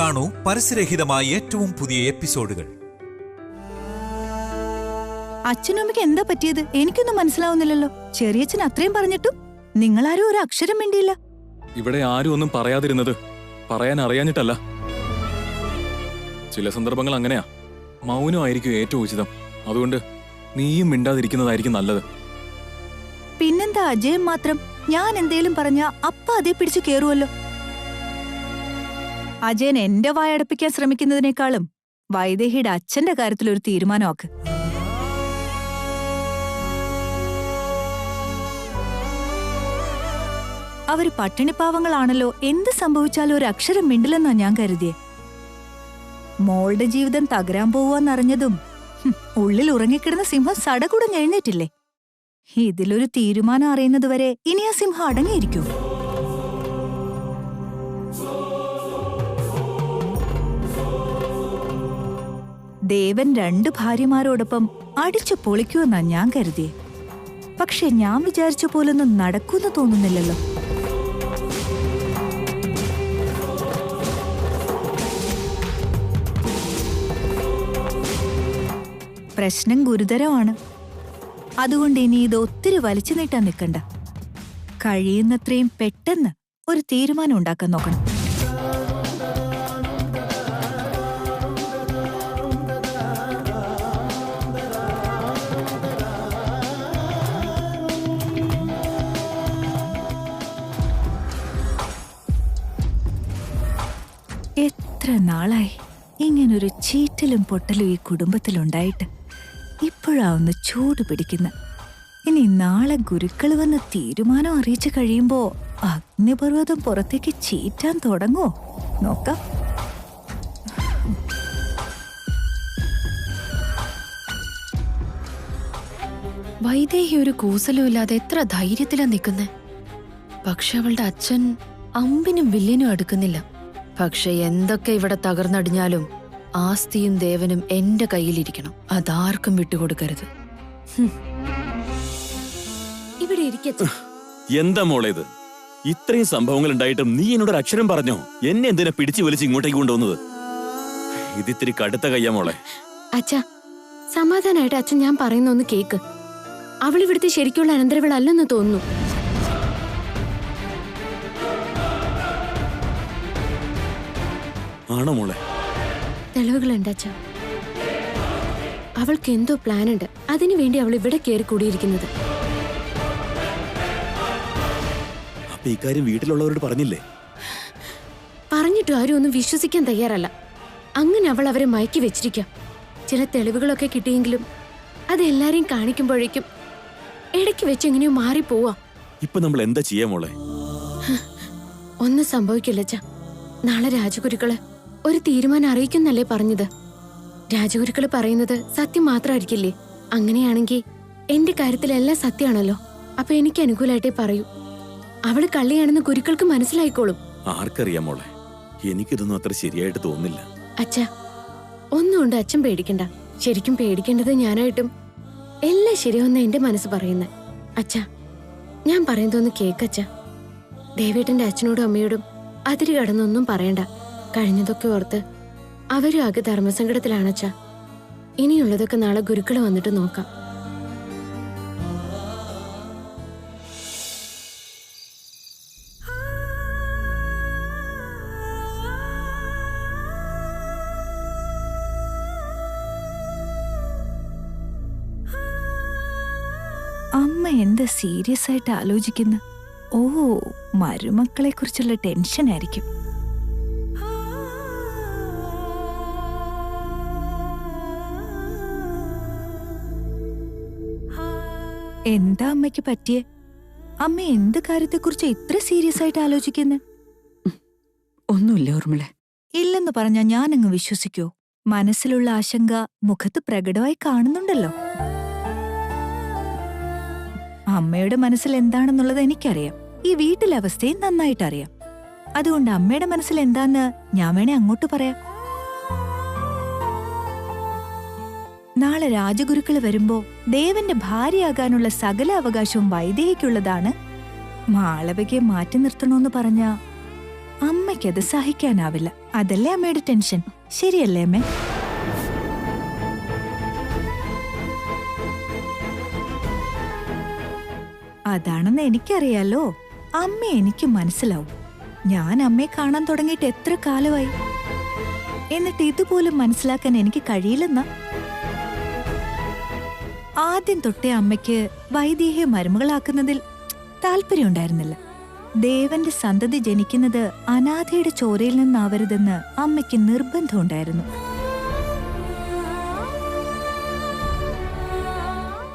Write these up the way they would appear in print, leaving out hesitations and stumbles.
കാണൂ പരസ്യരഹിതമായ ഏറ്റവും പുതിയ എപ്പിസോഡുകൾ. അച്ഛനമ്മയ്ക്ക് എന്താ പറ്റിയത്? എനിക്കൊന്നും മനസ്സിലാവുന്നില്ലല്ലോ. ചെറിയച്ഛൻ അത്രയും പറഞ്ഞിട്ടും നിങ്ങളാരും ഒരു അക്ഷരം മിണ്ടിയില്ല. ഇവിടെ ആരും ഒന്നും പറയാതിരുന്നത് പറയാൻ അറിയാഞ്ഞിട്ടല്ല. ചില സന്ദർഭങ്ങൾ അങ്ങനെയാ. മൗനമായിരിക്കും ഏറ്റവും ഉചിതം. അതുകൊണ്ട് നീയും മിണ്ടാതിരിക്കുന്നതായിരിക്കും നല്ലത്. പിന്നെന്താ അജയൻ മാത്രം? ഞാൻ എന്തേലും പറഞ്ഞാ അപ്പ അതേ പിടിച്ചു കേറുവല്ലോ. അജയൻ എന്റെ വായടപ്പിക്കാൻ ശ്രമിക്കുന്നതിനേക്കാളും വൈദേഹിയുടെ അച്ഛന്റെ കാര്യത്തിലൊരു തീരുമാനമാക്ക്. അവര് പട്ടിണിപ്പാവങ്ങളാണല്ലോ. എന്ത് സംഭവിച്ചാലും ഒരു അക്ഷരം മിണ്ടില്ലെന്നാ ഞാൻ കരുതിയേ. മോളുടെ ജീവിതം തകരാൻ പോവാന്നറിഞ്ഞതും ഉള്ളിൽ ഉറങ്ങിക്കിടന്ന സിംഹം സടകുടം എഴുന്നേറ്റില്ലേ? ഇതിലൊരു തീരുമാനം അറിയുന്നതുവരെ ഇനി ആ സിംഹം അടങ്ങിയിരിക്കൂ? ദേവൻ 2 ഭാര്യമാരോടൊപ്പം അടിച്ചു പൊളിക്കുമെന്നാ ഞാൻ കരുതിയേ. പക്ഷെ ഞാൻ വിചാരിച്ച പോലൊന്നും നടക്കൂന്ന് തോന്നുന്നില്ലല്ലോ. പ്രശ്നം ഗുരുതരമാണ്. അതുകൊണ്ട് ഇനി ഇത് ഒത്തിരി വലിച്ചു നീട്ടാൻ നിൽക്കണ്ട. കഴിയുന്നത്രയും പെട്ടെന്ന് ഒരു തീരുമാനം ഉണ്ടാക്കാൻ നോക്കണം. എത്ര നാളായി ഇങ്ങനൊരു ചീറ്റലും പൊട്ടലും ഈ കുടുംബത്തിലുണ്ടായിട്ട്. ഇപ്പോഴാ ഒന്ന് ചൂട് പിടിക്കുന്ന. ഇനി നാളെ ഗുരുക്കൾ വന്ന് തീരുമാനം അറിയിച്ചു കഴിയുമ്പോ അഗ്നിപർവ്വതം പുറത്തേക്ക് ചീറ്റാൻ തുടങ്ങുമോ നോക്കാം. വൈദേഹി ഒരു കൂസലും ഇല്ലാതെ എത്ര ധൈര്യത്തിലാ നിൽക്കുന്നെ. പക്ഷെ അവളുടെ അച്ഛൻ അമ്പിനും വില്ലിനും അടുക്കുന്നില്ല. പക്ഷെ എന്തൊക്കെ ഇവിടെ തകർന്നടിഞ്ഞാലും ആസ്തിയും ദേവനും എന്റെ കയ്യിലിരിക്കണം. അതാർക്കും വിട്ടുകൊടുക്കരുത്. ഇവിടെ ഇരിക്കച്ച. എന്താ മോളേത്? ഇത്രയും സംഭവങ്ങൾ ഉണ്ടായിട്ടും നീ എന്നോട് ഒരു അക്ഷരം പറഞ്ഞോ? എന്നെ എന്തിനാ പിടിച്ചു വലിച്ച് ഇങ്ങോട്ടേക്ക് കൊണ്ടുവന്നത്? ഇതിത്തിരി കടുത്ത കയ്യാ മോളെ. അച്ഛാ, സമാധാനായിട്ട് അച്ഛൻ ഞാൻ പറയുന്ന ഒന്ന് കേക്ക്. അവളിവിടുത്തെ ശരിക്കുള്ള അനന്തരവളല്ലെന്ന് തോന്നുന്നു. ആണോ മോളെ? തെളിവുകളുണ്ട് അച്ഛാ. അവൾക്ക് എന്തോ പ്ലാൻ ഉണ്ട്. അതിനു വേണ്ടി അവൾ ഇവിടെ കയറി കൂടിയിരിക്കുന്നത്. അപ്പൊ ഇക്കാര്യം വീട്ടിലുള്ളവരോട് പറഞ്ഞില്ലേ? പറഞ്ഞിട്ടും ആരും ഒന്നും വിശ്വസിക്കാൻ തയ്യാറല്ല. അങ്ങനെ അവൾ അവരെ മയക്കി വെച്ചിരിക്കാം. ചില തെളിവുകളൊക്കെ കിട്ടിയെങ്കിലും അതെല്ലാരെയും കാണിക്കുമ്പോഴേക്കും ഇടയ്ക്ക് വെച്ച് എങ്ങനെയോ മാറിപ്പോവാ. ഇപ്പൊ നമ്മൾ എന്താ ചെയ്യാ മോളെ? ഒന്നും സംഭവിക്കില്ല അച്ഛാ. നാളെ രാജഗുരുക്കള് ഒരു തീരുമാനം അറിയിക്കുന്നല്ലേ പറഞ്ഞത്. രാജഗുരുക്കള് പറയുന്നത് സത്യം മാത്രമായിരിക്കില്ലേ? അങ്ങനെയാണെങ്കിൽ എന്റെ കാര്യത്തിലെല്ലാം സത്യമാണല്ലോ. അപ്പൊ എനിക്ക് അനുകൂലമായിട്ടേ പറയൂ. അവള് കള്ളിയാണെന്ന് ഗുരുക്കൾക്ക് മനസ്സിലായിക്കോളും. ആർക്കറിയാം മോളെ, എനിക്കിതൊന്നും അത്ര ശരിയായിട്ട് തോന്നില്ല. അച്ഛാ, ഒന്നുകൊണ്ട് അച്ഛൻ പേടിക്കണ്ട. ശരിക്കും പേടിക്കേണ്ടത് ഞാനായിട്ടും എല്ലാം ശരിയാവുന്ന എന്റെ മനസ്സ് പറയുന്നത്. അച്ഛാ, ഞാൻ പറയുന്നതൊന്ന് കേക്കച്ഛാ. ദേവേട്ടന്റെ അച്ഛനോടും അമ്മയോടും അതിര് കടന്നൊന്നും പറയണ്ട. കഴിഞ്ഞതൊക്കെ ഓർത്ത് അവരും ആകെ ധർമ്മസങ്കടത്തിലാണച്ചാ. ഇനിയുള്ളതൊക്കെ നാളെ ഗുരുക്കള് വന്നിട്ട് നോക്കാം. അമ്മ എന്താ സീരിയസ് ആയിട്ട് ആലോചിക്കുന്ന? ഓ, മരുമക്കളെ കുറിച്ചുള്ള ടെൻഷൻ ആയിരിക്കും. എന്താ അമ്മയ്ക്ക് പറ്റിയേ? അമ്മ എന്ത് കാര്യത്തെക്കുറിച്ച് ഇത്ര സീരിയസ് ആയിട്ട് ആലോചിക്കുന്നെ? ഒന്നുമില്ല ഊർമിള. ഇല്ലെന്ന് പറഞ്ഞാ ഞാനങ്ങ് വിശ്വസിക്കോ? മനസ്സിലുള്ള ആശങ്ക മുഖത്ത് പ്രകടമായി കാണുന്നുണ്ടല്ലോ. അമ്മയുടെ മനസ്സിൽ എന്താണെന്നുള്ളത് എനിക്കറിയാം. ഈ വീട്ടിലെ അവസ്ഥയും നന്നായിട്ടറിയാം. അതുകൊണ്ട് അമ്മയുടെ മനസ്സിൽ എന്താന്ന് ഞാൻ വേണേ അങ്ങോട്ട് പറയാം. നാളെ രാജഗുരുക്കള് വരുമ്പോ ദേവന്റെ ഭാര്യയാകാനുള്ള സകല അവകാശവും വൈദേഹിക്കുള്ളതാണ്. മാളവികയെ മാറ്റി നിർത്തണോന്ന് പറഞ്ഞാ അമ്മയ്ക്കത് സഹിക്കാനാവില്ല. അതല്ലേ അമ്മയുടെ ടെൻഷൻ, ശരിയല്ലേ അമ്മേ? അതാണെന്ന് എനിക്കറിയാലോ. അമ്മ എനിക്ക് മനസ്സിലാവും. ഞാൻ അമ്മയെ കാണാൻ തുടങ്ങിയിട്ട് എത്ര കാലമായി, എന്നിട്ട് ഇതുപോലും മനസ്സിലാക്കാൻ എനിക്ക് കഴിയില്ലെന്നാ. ആദ്യം തൊട്ടേ അമ്മയ്ക്ക് വൈദേഹിയെ മരുമകളാക്കുന്നതിൽ താല്പര്യമുണ്ടായിരുന്നില്ല. ദേവന്റെ സന്തതി ജനിക്കുന്നത് അനാഥയുടെ ചോരയിൽ നിന്നാവരുതെന്ന് അമ്മയ്ക്ക് നിർബന്ധമുണ്ടായിരുന്നു.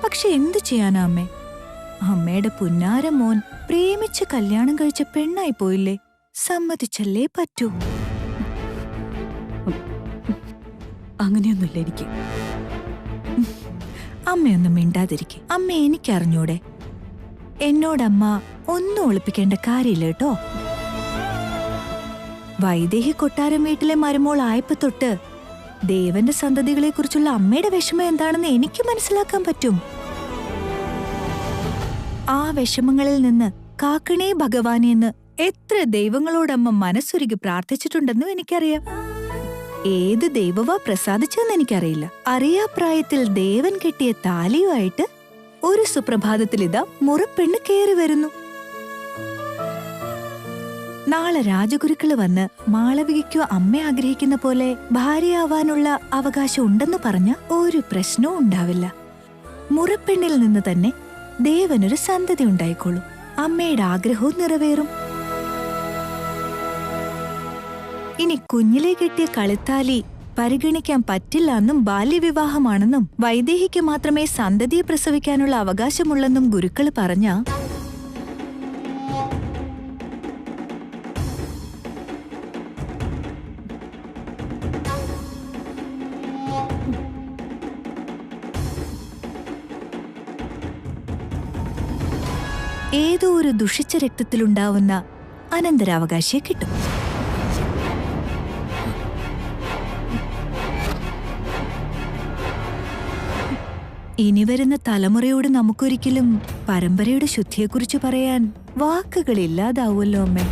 പക്ഷെ എന്തു ചെയ്യാനാ അമ്മേ? അമ്മയുടെ പുന്നാര മോൻ പ്രേമിച്ച് കല്യാണം കഴിച്ച പെണ്ണായി പോയില്ലേ? സമ്മതിച്ചല്ലേ പറ്റൂ. അങ്ങനെയൊന്നുമില്ല എനിക്ക്. അമ്മയൊന്നും മിണ്ടാതിരിക്കെ. അമ്മ എനിക്കറിഞ്ഞൂടെ? എന്നോടമ്മ ഒന്നും ഒളിപ്പിക്കേണ്ട കാര്യമില്ല കേട്ടോ. വൈദേഹി കൊട്ടാരം വീട്ടിലെ മരുമോൾ ആയപ്പോ തൊട്ട് ദേവന്റെ സന്തതികളെ കുറിച്ചുള്ള അമ്മയുടെ വിഷമം എന്താണെന്ന് എനിക്ക് മനസ്സിലാക്കാൻ പറ്റും. ആ വിഷമങ്ങളിൽ നിന്ന് കാക്കണേ ഭഗവാനെ എന്ന് എത്ര ദൈവങ്ങളോടമ്മ മനസ്സുരുകി പ്രാർത്ഥിച്ചിട്ടുണ്ടെന്നും എനിക്കറിയാം. ഏത് ദൈവവാ പ്രസാദിച്ചെന്ന് എനിക്കറിയില്ല. അറിയാപ്രായത്തിൽ ദേവൻ കെട്ടിയ താലിയുമായിട്ട് ഒരു സുപ്രഭാതത്തിൽ ഇതാ മുറപ്പെണ്ണ് കയറി വരുന്നു. നാളെ രാജഗുരുക്കള് വന്ന് മാളവികയ്ക്കോ അമ്മ ആഗ്രഹിക്കുന്ന പോലെ ഭാര്യയാവാനുള്ള അവകാശം ഉണ്ടെന്ന് പറഞ്ഞ ഒരു പ്രശ്നവും ഉണ്ടാവില്ല. മുറപ്പെണ്ണിൽ നിന്ന് തന്നെ ദേവനൊരു സന്തതി ഉണ്ടായിക്കോളും. അമ്മയുടെ ആഗ്രഹവും നിറവേറും. ഇനി കുഞ്ഞിലെ കെട്ടിയ കളിത്താലി പരിഗണിക്കാൻ പറ്റില്ല എന്നും ബാല്യവിവാഹമാണെന്നും വൈദേഹിക്ക് മാത്രമേ സന്തതിയെ പ്രസവിക്കാനുള്ള അവകാശമുള്ളെന്നും ഗുരുക്കള് പറഞ്ഞ ഏതോ ഒരു ദുഷിച്ച രക്തത്തിലുണ്ടാവുന്ന അനന്തരാവകാശിയെ കിട്ടും. ഇനി വരുന്ന തലമുറയോട് നമുക്കൊരിക്കലും പരമ്പരയുടെ ശുദ്ധിയെക്കുറിച്ച് പറയാൻ വാക്കുകളില്ലാതാവുമല്ലോ അമ്മേ.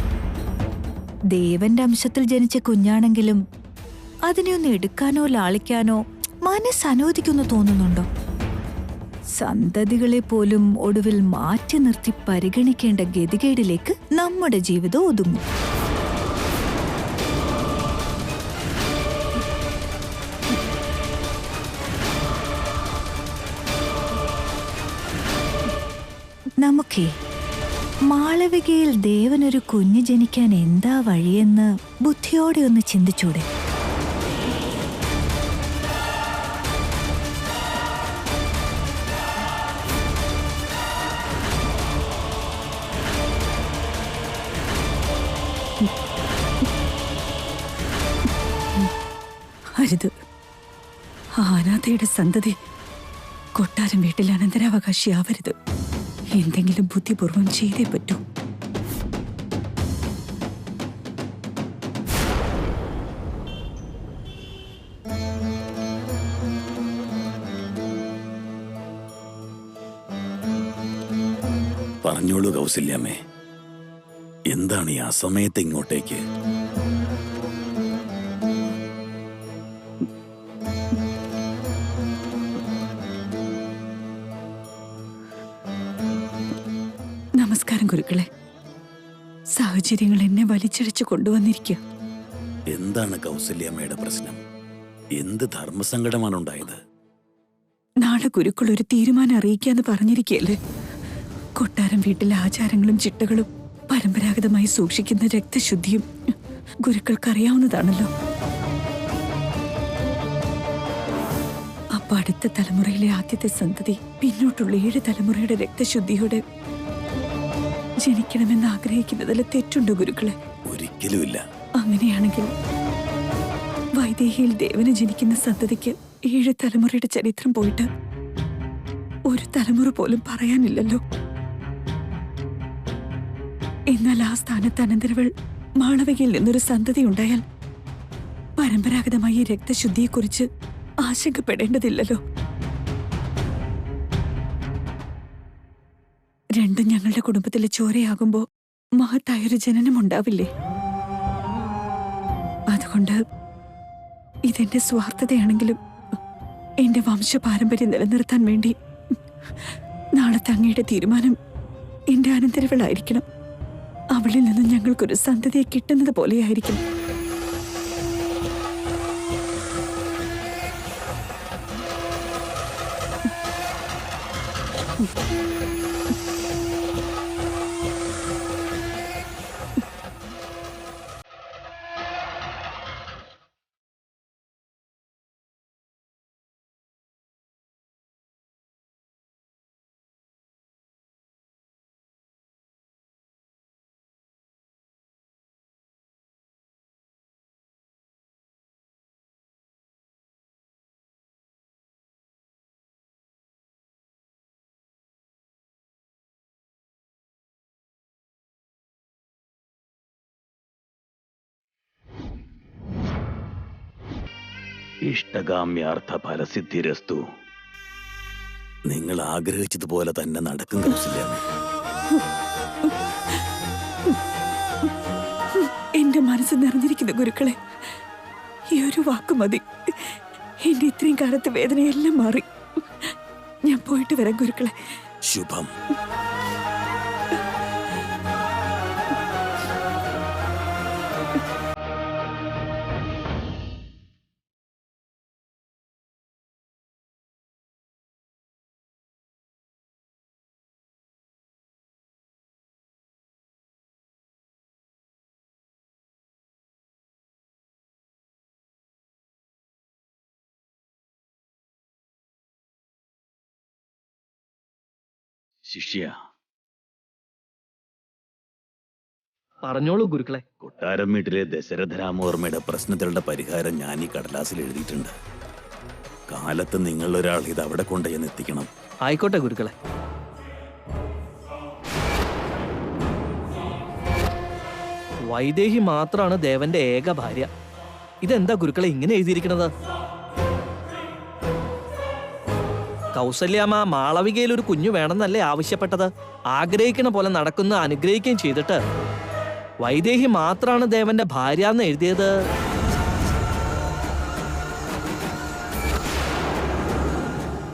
ദേവന്റെ അംശത്തിൽ ജനിച്ച കുഞ്ഞാണെങ്കിലും അതിനെ ഒന്ന് എടുക്കാനോ ലാളിക്കാനോ മനസ്സനുവദിക്കുന്നു തോന്നുന്നുണ്ടോ? സന്തതികളെ പോലും ഒടുവിൽ മാറ്റി നിർത്തി പരിഗണിക്കേണ്ട ഗതികേടിലേക്ക് നമ്മുടെ ജീവിതം ഒതുങ്ങും. നമുക്കേ മാളവികയിൽ ദേവനൊരു കുഞ്ഞ് ജനിക്കാൻ എന്താ വഴിയെന്ന് ബുദ്ധിയോടെ ഒന്ന് ചിന്തിച്ചൂടെ? അരുത്. അനാഥയുടെ സന്തതി കൊട്ടാരം വീട്ടിൽ അനന്തരാവകാശിയാവരുത്. എന്തെങ്കിലും ബുദ്ധിപൂർവം ചെയ്തേ പറ്റൂ. പറഞ്ഞോളൂ കൗസല്യാമ്മേ, എന്താണ് ഈ അസമയത്ത് ഇങ്ങോട്ടേക്ക്? നമസ്കാരം ഗുരുക്കളെ. സാഹചര്യങ്ങൾ എന്നെ വലിച്ചിഴച്ചു കൊണ്ടുവന്നിരിക്കുക. എന്താണ് കൗസല്യാമ്മയുടെ പ്രശ്നം? എന്ത് ധർമ്മസങ്കടമാണ് ഉണ്ടായത്? നാളെ ഗുരുക്കൾ ഒരു തീരുമാനം അറിയിക്കാന്ന് പറഞ്ഞിരിക്കുകയല്ലേ. കൊട്ടാരം വീട്ടിലെ ആചാരങ്ങളും ചിട്ടകളും പരമ്പരാഗതമായി സൂക്ഷിക്കുന്ന രക്തശുദ്ധിയും ഗുരുക്കൾക്കറിയാവുന്നതാണല്ലോ. അപ്പൊ അടുത്ത തലമുറയിലെ ആദ്യത്തെ സന്തതി പിന്നോട്ടുള്ള 7 തലമുറയുടെ രക്തശുദ്ധിയോടെ ജനിക്കണമെന്ന് ആഗ്രഹിക്കുന്നതിൽ തെറ്റുണ്ടോ ഗുരുക്കളെ? ഒരിക്കലുമില്ല. അങ്ങനെയാണെങ്കിൽ വൈദേഹിയിൽ ദേവന് ജനിക്കുന്ന സന്തതിക്ക് 7 തലമുറയുടെ ചരിത്രം പോയിട്ട് ഒരു തലമുറ പോലും പറയാനില്ലല്ലോ. എന്നാൽ ആ സ്ഥാനത്ത് അനന്തരവൾ മാളവികയിൽ നിന്നൊരു സന്തതി ഉണ്ടായാൽ പരമ്പരാഗതമായി രക്തശുദ്ധിയെക്കുറിച്ച് ആശങ്കപ്പെടേണ്ടതില്ലല്ലോ. രണ്ടും ഞങ്ങളുടെ കുടുംബത്തിലെ ചോരയാകുമ്പോ മഹത്തായൊരു ജനനം ഉണ്ടാവില്ലേ? അതുകൊണ്ട് ഇതെന്റെ സ്വാർത്ഥതയാണെങ്കിലും എന്റെ വംശപാരമ്പര്യം നിലനിർത്താൻ വേണ്ടി നാളത്തെ അങ്ങയുടെ തീരുമാനം എന്റെ അനന്തരവളായിരിക്കണം. അവളിൽ നിന്നും ഞങ്ങൾക്കൊരു സന്തതിയെ കിട്ടുന്നത് പോലെയായിരിക്കും. ഇഷ്ടകാമ്യാർത്ഥ ഫലസിദ്ധിരസ്തു. നിങ്ങൾ ആഗ്രഹിച്ചതുപോലെ തന്നെ നടക്കും കൗസല്യാമ്മേ. എന്റെ മനസ്സ് നിറഞ്ഞിരിക്കുന്ന ഗുരുക്കളെ, ഈ ഒരു വാക്ക് മതി. എന്റെ ഇത്രയും കാലത്തെ വേദനയെല്ലാം മാറി. ഞാൻ പോയിട്ട് വരാം ഗുരുക്കളെ. ശുഭം. ശിഷ്യ, പറഞ്ഞോളൂ ഗുരുക്കളെ. കൊട്ടാരം വീട്ടിലെ ദശരഥരാമവർമ്മയുടെ പ്രശ്നത്തിലുള്ള പരിഹാരം ഞാൻ ഈ കടലാസിൽ എഴുതിയിട്ടുണ്ട്. കാലത്ത് നിങ്ങളൊരാൾ ഇത് അവിടെ കൊണ്ടുചെന്ന് എത്തിക്കണം. ആയിക്കോട്ടെ ഗുരുക്കളെ. വൈദേഹി മാത്രമാണ് ദേവന്റെ ഏക ഭാര്യ. ഇതെന്താ ഗുരുക്കളെ ഇങ്ങനെ എഴുതിയിരിക്കുന്നത്? കൗസല്യാമ്മ മാളവികയിൽ ഒരു കുഞ്ഞു വേണമെന്നല്ലേ ആവശ്യപ്പെട്ടത്? ആഗ്രഹിക്കണ പോലെ നടക്കുന്ന അനുഗ്രഹിക്കുകയും ചെയ്തിട്ട് വൈദേഹി മാത്രമാണ് ദേവന്റെ ഭാര്യ എന്ന് എഴുതിയത്.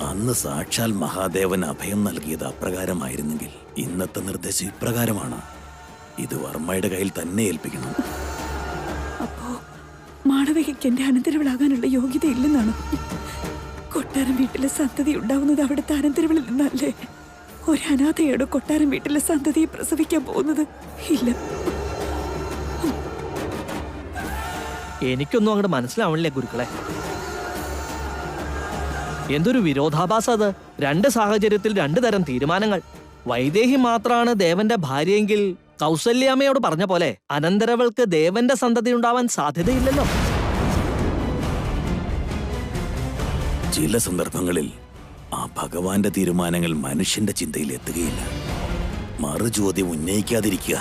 അന്ന് സാക്ഷാൽ മഹാദേവൻ അഭയം നൽകിയത് അപ്രകാരമായിരുന്നെങ്കിൽ ഇന്നത്തെ നിർദ്ദേശം ഇപ്രകാരമാണ്. ഇത് വർമ്മയുടെ കയ്യിൽ തന്നെ ഏൽപ്പിക്കണം. അപ്പോ മാളവികയ്ക്ക് എന്റെ അനന്തരവളാകാനുള്ള യോഗ്യത ഇല്ലെന്നാണ്? കൊട്ടാരം വീട്ടിലെ സന്തതി ഉണ്ടാവുന്നത് അവിടുത്തെ അനന്തരവളിൽ നിന്നല്ലേ? ഒരു അനാഥയോട് കൊട്ടാരം വീട്ടിലെ സന്തതിയെ പ്രസവിക്കാൻ പോകുന്നത് ഇല്ല. എനിക്കൊന്നും അങ്ങോട്ട് മനസ്സിലാവണില്ലേ ഗുരുക്കളെ. എന്തൊരു വിരോധാഭാസം അത്! രണ്ട് സാഹചര്യത്തിൽ രണ്ടു തരം തീരുമാനങ്ങൾ. വൈദേഹി മാത്രമാണ് ദേവന്റെ ഭാര്യയെങ്കിൽ കൗസല്യാമ്മയോട് പറഞ്ഞ പോലെ അനന്തരവൾക്ക് ദേവന്റെ സന്തതി ഉണ്ടാവാൻ സാധ്യതയില്ലല്ലോ. ചില സന്ദർഭങ്ങളിൽ ആ ഭഗവാന്റെ തീരുമാനങ്ങൾ മനുഷ്യന്റെ ചിന്തയിൽ എത്തുകയില്ല. മറുചോദ്യം ഉന്നയിക്കാതിരിക്കുക,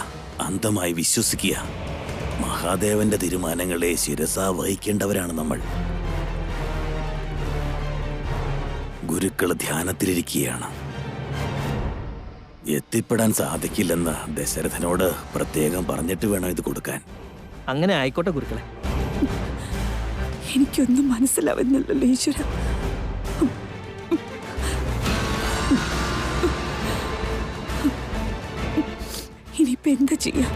അന്ധമായി വിശ്വസിക്കുക. മഹാദേവന്റെ തീരുമാനങ്ങളെ ശിരസാ വഹിക്കേണ്ടവരാണ് നമ്മൾ. ഗുരുക്കൾ ധ്യാനത്തിലിരിക്കുകയാണ്. എത്തിപ്പെടാൻ സാധിക്കില്ലെന്ന് ദശരഥനോട് പ്രത്യേകം പറഞ്ഞിട്ട് വേണം ഇത് കൊടുക്കാൻ. അങ്ങനെ ആയിക്കോട്ടെ ഗുരുക്കളെ. എനിക്കൊന്നും മനസ്സിലാവുന്നില്ലല്ലോ ഈശ്വര. ഇനിയിപ്പോ എന്താ ചെയ്യാ?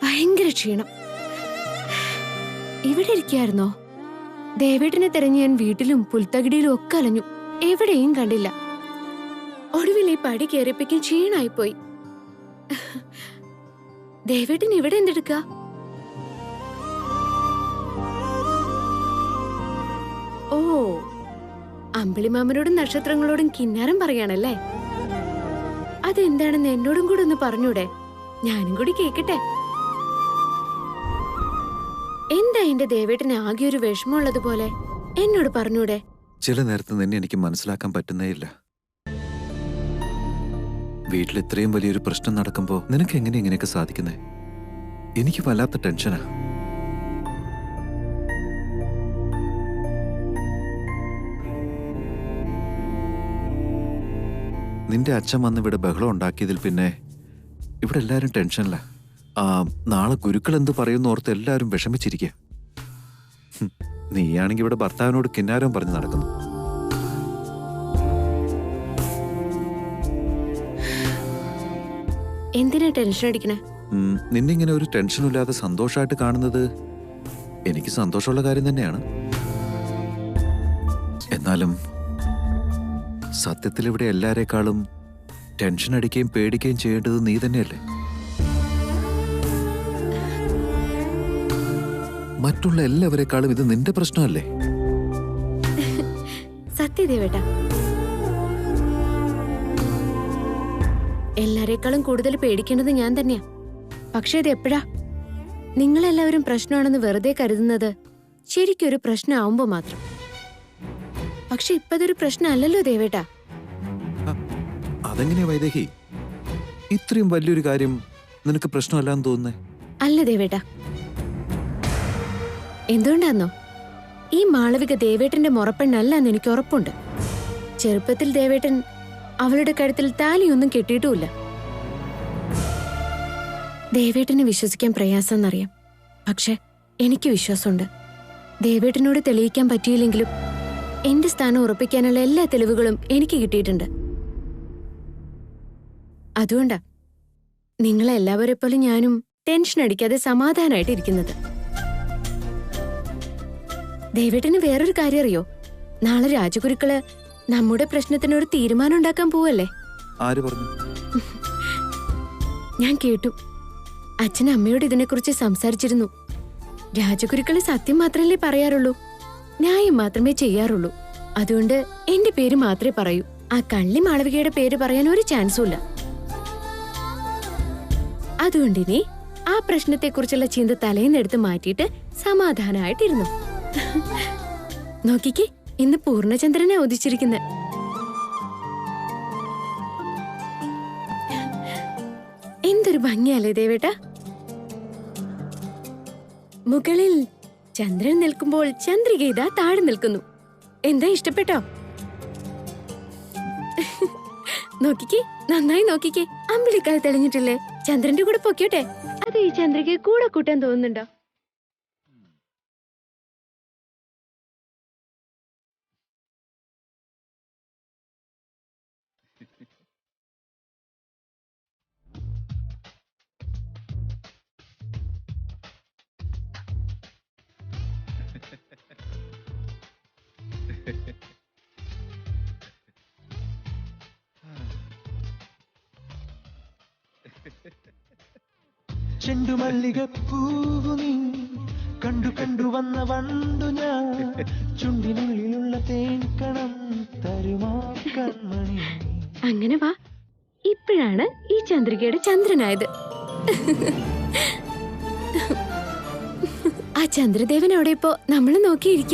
ഭയങ്കര ക്ഷീണം. ഇവിടെ ഇരിക്കായിരുന്നോ? ദേവേട്ടനെ തിരഞ്ഞ് ഞാൻ വീട്ടിലും പുൽത്തകിടിയിലും ഒക്കെ അലഞ്ഞു. എവിടെയും കണ്ടില്ല. ഒടുവിൽ ഈ പടി കയറിയപ്പോഴേക്കും ക്ഷീണായിപ്പോയി. ദേവേട്ടൻ ഇവിടെ എന്തെടുക്ക? ഓ, അമ്പിളിമാമനോടും നക്ഷത്രങ്ങളോടും കിന്നാരം പറയാണല്ലേ? അതെന്താണെന്ന് എന്നോടും കൂടെ ഒന്ന് പറഞ്ഞൂടെ? ഞാനും കൂടി കേക്കട്ടെ. എന്താ എന്റെ ദേവേട്ടന് ആകെ ഒരു വിഷമമുള്ളതുപോലെ? എന്നോട് പറഞ്ഞൂടെ? ചില നേരത്ത് നിന്നെ എനിക്ക് മനസ്സിലാക്കാൻ പറ്റുന്നേയില്ല. വീട്ടിൽ ഇത്രയും വലിയൊരു പ്രശ്നം നടക്കുമ്പോ നിനക്ക് എങ്ങനെ ഇങ്ങനെയൊക്കെ സാധിക്കുന്നേ? എനിക്ക് വല്ലാത്ത ടെൻഷനാ. നിന്റെ അച്ഛൻ വന്ന് ഇവിടെ ബഹളം ഉണ്ടാക്കിയതിൽ പിന്നെ ഇവിടെ എല്ലാവരും ടെൻഷനില്ല. നാളെ ഗുരുക്കൾ എന്ത് പറയുന്നു ഓർത്ത് എല്ലാവരും വിഷമിച്ചിരിക്കുക. നീയാണെങ്കി ഇവിടെ ഭർത്താവിനോട് കിന്നാരം പറഞ്ഞു നടക്കുന്നു. എന്തിനാ ടെൻഷൻ അടിക്കണേ? നിന്നിങ്ങനെ ഒരു ടെൻഷനും ഇല്ലാതെ സന്തോഷമായിട്ട് കാണുന്നത് എനിക്ക് സന്തോഷമുള്ള കാര്യം തന്നെയാണ്. എന്നാലും സത്യത്തിൽ ഇവിടെ എല്ലാരേക്കാളും ടെൻഷൻ അടിക്കുകയും പേടിക്കുകയും ചെയ്യേണ്ടത് നീ തന്നെയല്ലേ? മറ്റുള്ള എല്ലാവരെക്കാളും ഇത് നിന്റെ പ്രശ്നമല്ലേ? സത്യദേവേട്ടാ, എല്ലാരേക്കാളും കൂടുതൽ പേടിക്കേണ്ടത് ഞാൻ തന്നെയാ. പക്ഷേ ഇത് എപ്പോഴാ? നിങ്ങളെല്ലാവരും പ്രശ്നമാണെന്ന് വെറുതെ കരുതുന്നത് ശരിക്കൊരു പ്രശ്നമാവുമ്പോ മാത്രം. പക്ഷെ ഇപ്പതൊരു പ്രശ്നമല്ലല്ലോ ദേവേട്ടാ. അതെങ്ങനെയാ വൈദേഹി? ഇത്രയും വലിയൊരു കാര്യം നിനക്ക് പ്രശ്നമല്ലാന്ന് തോന്നുന്നേ? അല്ല ദേവേട്ടാ. എന്തുകൊണ്ടാന്നോ? ഈ മാളവിക ദേവേട്ടന്റെ മുറപ്പെണ്ണല്ലെന്ന് എനിക്ക് ഉറപ്പുണ്ട്. ചെറുപ്പത്തിൽ ദേവേട്ടൻ അവളുടെ കഴുത്തിൽ താലിയൊന്നും കെട്ടിയിട്ടുമില്ല. ദേവേട്ടനെ വിശ്വസിക്കാൻ പ്രയാസമെന്നറിയാം. പക്ഷെ എനിക്ക് വിശ്വാസമുണ്ട്. ദേവേട്ടനോട് തെളിയിക്കാൻ പറ്റിയില്ലെങ്കിലും എന്റെ സ്ഥാനം ഉറപ്പിക്കാനുള്ള എല്ലാ തെളിവുകളും എനിക്ക് കിട്ടിയിട്ടുണ്ട്. അതുകൊണ്ടാ നിങ്ങളെല്ലാവരെ പോലെ ഞാനും ടെൻഷൻ അടിക്കാതെ സമാധാനമായിട്ട് ഇരിക്കുന്നത്. ദേവേട്ടന് വേറൊരു കാര്യം അറിയോ? നാളെ രാജഗുരുക്കള് നമ്മുടെ പ്രശ്നത്തിനൊരു തീരുമാനം ഉണ്ടാക്കാൻ പോവല്ലേ? ആര് പറഞ്ഞു? ഞാൻ കേട്ടു. അച്ഛൻ അമ്മയോട് ഇതിനെക്കുറിച്ച് സംസാരിച്ചിരുന്നു. രാജഗുരുക്കള് സത്യം മാത്രമല്ലേ പറയാറുള്ളൂ, ന്യായം മാത്രമേ ചെയ്യാറുള്ളൂ. അതുകൊണ്ട് എന്റെ പേര് മാത്രമേ പറയൂ. ആ കള്ളി മാളവികയുടെ പേര് പറയാൻ ഒരു ചാൻസും ഇല്ല. അതുകൊണ്ടിനി ആ പ്രശ്നത്തെക്കുറിച്ചുള്ള ചിന്ത തലേന്നെടുത്ത് മാറ്റിയിട്ട് സമാധാനമായിട്ടിരുന്നു. നോക്കിക്കേ, ഇന്ന് പൂർണ്ണചന്ദ്രനെ ഉദിച്ചിരിക്കുന്നത്. എന്തൊരു ഭംഗിയല്ലേ ദേവേട്ടാ? മുകളിൽ ചന്ദ്രൻ നിൽക്കുമ്പോൾ ചന്ദ്രിക ഇതാ താഴെ നിൽക്കുന്നു. എന്താ, ഇഷ്ടപ്പെട്ടോ? നോക്കിക്കേ, നന്നായി നോക്കിക്കേ. അമ്പിളിക്കാൽ തെളിഞ്ഞിട്ടില്ലേ? ചന്ദ്രന്റെ കൂടെ പൊക്കോട്ടെ. അത് ഈ ചന്ദ്രികയെ കൂടെ കൂട്ടാൻ തോന്നുന്നുണ്ടോ? ചെണ്ടുമല്ലികപ്പൂവു നീ കണ്ടു കണ്ടു വന്ന വണ്ടു ഞാൻ, ചുണ്ടിനുള്ളിലുള്ള തേൻകണം തരുമാ കൺമണി. അങ്ങനെ വാ, ഇപ്പോഴാണ് ഈ ചന്ദ്രികയുടെ ചന്ദ്രനായത്. ആ ചന്ദ്രദേവൻ അവിടെ ഇപ്പോ നമ്മള് നോക്കിയിരിക്കുക.